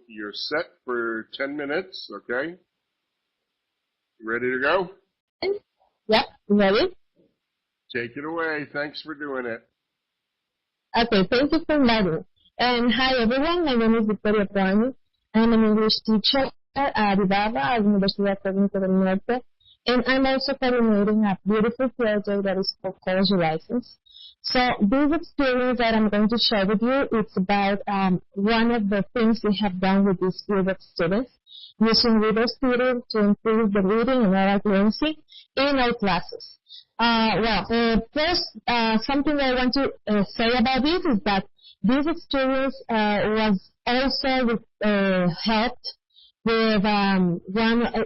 you're set for 10 minutes, okay? You ready to go? Yep, ready? Take it away. Thanks for doing it. Okay, thank you for inviting. And hi everyone, my name is Proano. I'm an English teacher at Ibarra, Universidad Técnica del Norte, and I'm also coordinating a beautiful project that is called College License. So this experience that I'm going to share with you, it's about one of the things we have done with this group of students, using Reader's Theater to improve the reading and oral fluency in our classes. First, something I want to say about this is that this experience was also helped with one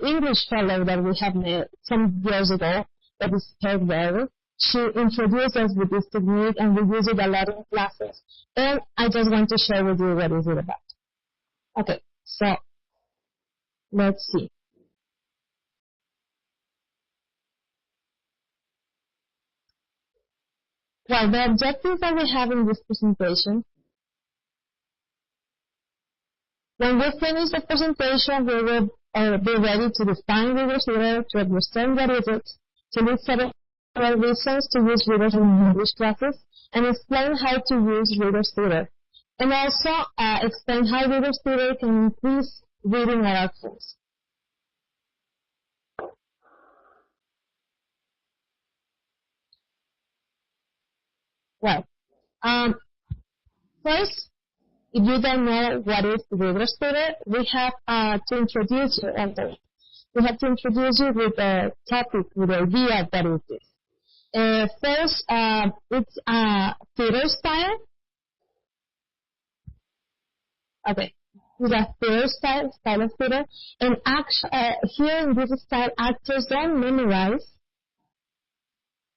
English fellow that we have met some years ago, that is Peg Barrow. She introduced us with this technique, and we use it a lot in classes. And I just want to share with you what is it about. Okay, so let's see. Well, the objectives that we have in this presentation, when we finish the presentation, we will be ready to define Reader's Theater, to understand what is it, to list several reasons to use Readers in English classes, and explain how to use Reader's Theater. And also explain how Reader's Theater can increase reading oral fluency. Well, first, if you don't know what is Reader's Theater, we have to introduce you. We have to introduce you with the topic, with the idea that it is. First, it's a theater style. Okay, it's a theater style of theater. And here in this style, actors don't memorize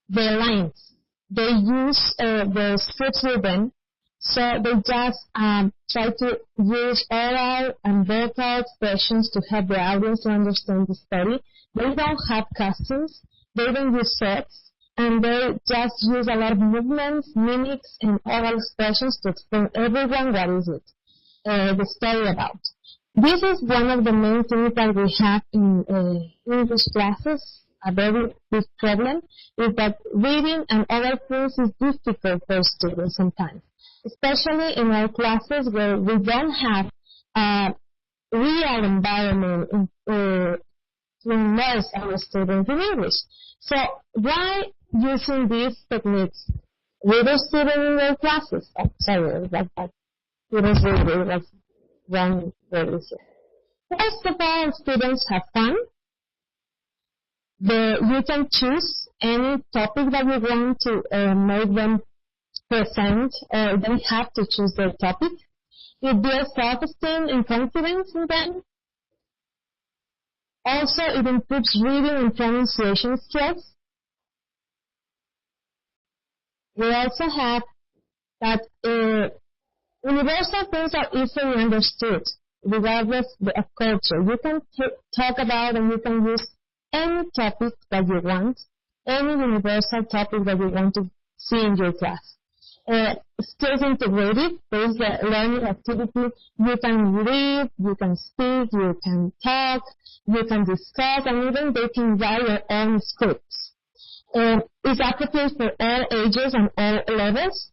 their lines. They use the scripts with them, so they just try to use oral and vocal expressions to help the audience to understand the story. They don't have costumes, they don't use sets, and they just use a lot of movements, mimics, and oral expressions to explain everyone what is it, the story about. This is one of the main things that we have in English classes. A very big problem is that reading and oral fluency is difficult for students sometimes, especially in our classes where we don't have a real environment to immerse our students in English. So why using these techniques? Reader's Theater in their classes. Oh, sorry, Reader's Theater was wrong word here. First of all, students have fun. You can choose any topic that you want to make them present. They have to choose their topic. It builds self-esteem and confidence in them. Also, it improves reading and pronunciation skills. We also have that universal things are easily understood, regardless of culture. You can talk about and you can use any topic that you want, any universal topic that you want to see in your class. Skills integrated, there is a learning activity. You can read, you can speak, you can talk, you can discuss, and even they can write their own scripts. It's appropriate for all ages and all levels,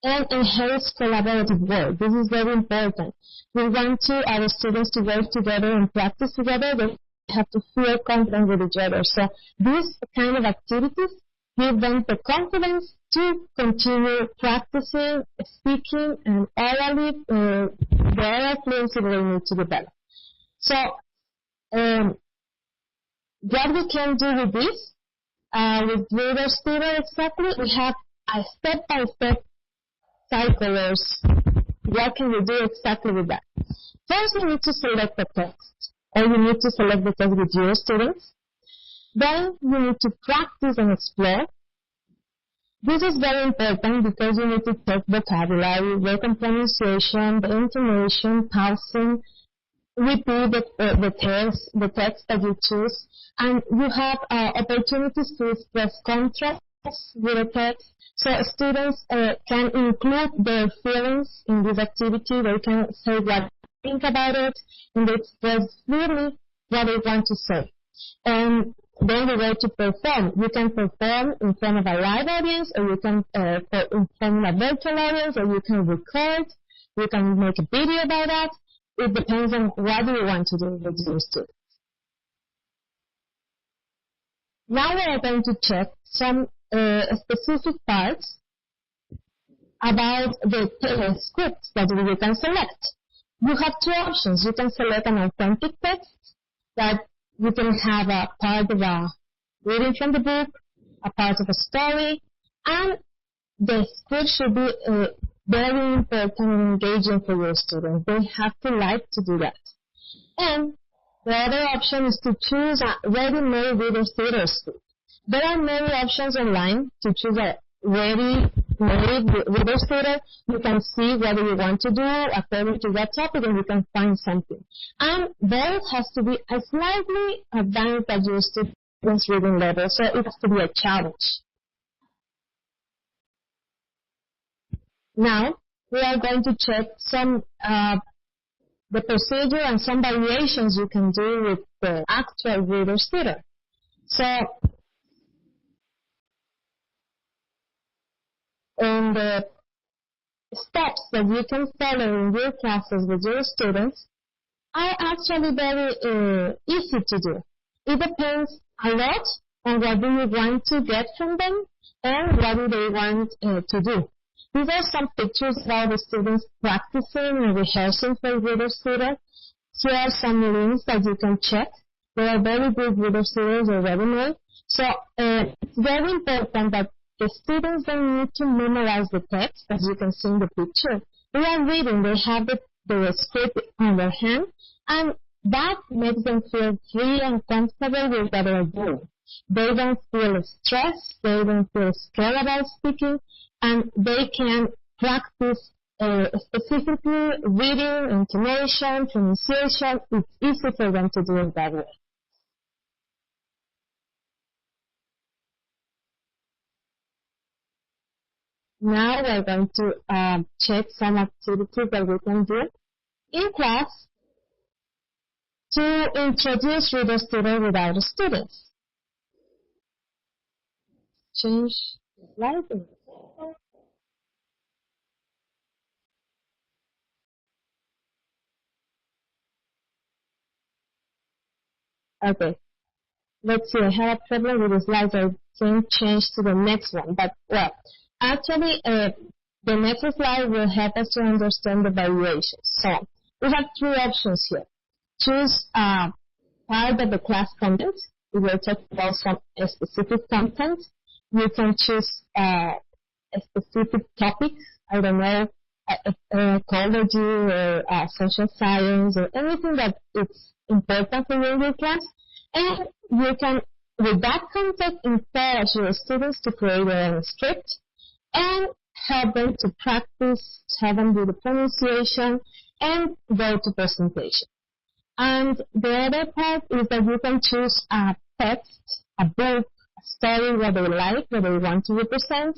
and enhance collaborative work. This is very important. We want our students to work together and practice together. They have to feel confident with each other. So these kind of activities give them the confidence to continue practicing, speaking, and orally the oral fluency they need to develop. So what we can do with this, with Reader's Theater exactly, we have a step-by-step cycles. What can we do exactly with that? First, we need to select the text, or you need to select the text with your students. Then you need to practice and explore. This is very important because you need to take vocabulary, work on pronunciation, the intonation, pausing, repeat the text that you choose, and you have opportunities to express contrasts with the text. So students can include their feelings in this activity. They can say what think about it, and they express clearly what they want to say. And then the way to perform. You can perform in front of a live audience, or you can in front of a virtual audience, or you can record. You can make a video about that. It depends on what you want to do with your students. Now we are going to check some specific parts about the scripts that you can select. You have two options. You can select an authentic text that you can have a part of a reading from the book, a part of a story, and the script should be very important and engaging for your students. They have to like to do that. And the other option is to choose a ready-made reader's theater script. There are many options online to choose a ready-made reader's theater. You can see whether you want to do according to that topic, and you can find something. And there has to be a slightly advanced at your student's reading level, so it has to be a challenge. Now, we are going to check some the procedure and some variations you can do with the actual reader's theater. So, in the steps that you can follow in your classes with your students are actually very easy to do. It depends a lot on what do you want to get from them and what do they want to do. These are some pictures about the students practicing and rehearsing for reader's theater. Here are some links that you can check. There are very good reader's theaters already made. So it's very important that the students don't need to memorize the text, as you can see in the picture. They are reading, they have the script on their hand, and that makes them feel free and comfortable with what they are doing. They don't feel stressed, they don't feel scared about speaking, and they can practice specifically reading, intonation, pronunciation. It's easy for them to do it that way. Now we're going to check some activities that we can do in class to introduce reader's theater with our students. Change the slide. Okay. Let's see, I have a problem with the slides. I can't change to the next one. But, well, actually, the next slide will help us to understand the variations. So, we have three options here. Choose part of the class content. We will talk about some specific content. You can choose a specific topic. I don't know, ecology or social science or anything that is important for you in your class. And you can, with that content, encourage your students to create their own script and help them to practice, have them do the pronunciation, and go to presentation. And the other part is that you can choose a text, a book, a story, what they like, what they want to represent.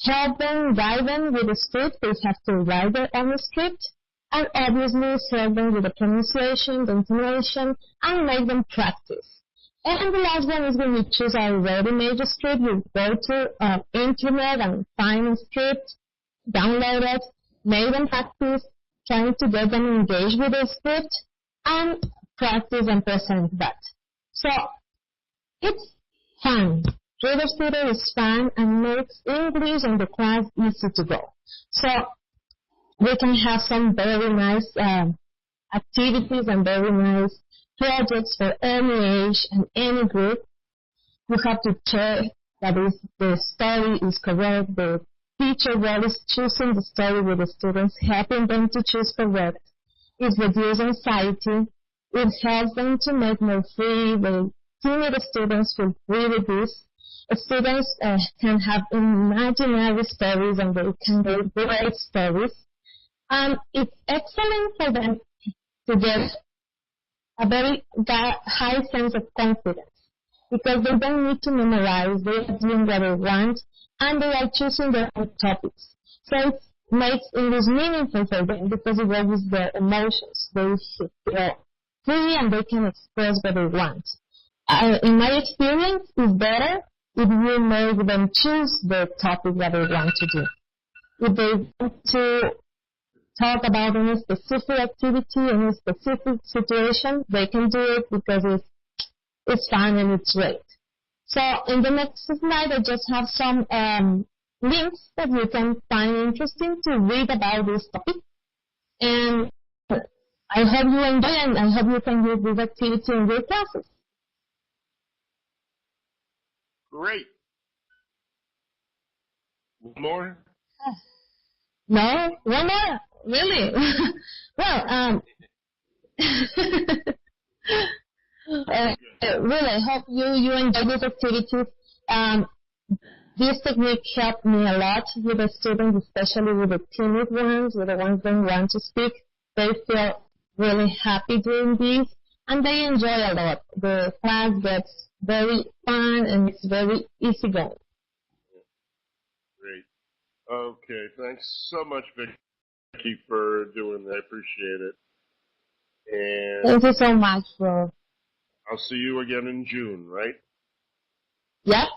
Help them, guide them with the script. They have to write their own script. And obviously help them with the pronunciation, the intonation, and make them practice. And the last one is when you choose a ready-made script, you go to internet and find a script, download it, make them practice, trying to get them engaged with the script, and practice and present that. So, it's fun. Reader's theater is fun and makes English and the class easy to go. So, we can have some very nice activities and very nice projects for any age and any group. You have to check that the story is correct. The teacher role is choosing the story with the students, helping them to choose correct. It reduces anxiety. It helps them to make more free. The timid students feel free with this. Students can have imaginary stories and they can write great stories. And it's excellent for them to get a very high sense of confidence because they don't need to memorize, they are doing what they want, and they are choosing their own topics. So it's makes English meaningful for them because it raises their emotions. They feel free and they can express what they want. In my experience, it's better if you make them choose the topic that they want to do. If they want to talk about any specific activity, any specific situation, they can do it because it's fun and it's great. So in the next slide, I just have some links that you can find interesting to read about this topic. And I hope you enjoy and I hope you can use this activity in your classes. Great. One more? No? One more? Really? Well, really, I hope you enjoy these activities. This technique helped me a lot with the students, especially with the timid ones, with the ones that don't want to speak. They feel really happy doing this, and they enjoy a lot. The class gets very fun, and it's very easygoing. Great. Okay, thanks so much, Vicky, for doing that. I appreciate it. And Thank you so much, bro. I'll see you again in June, right? Yep.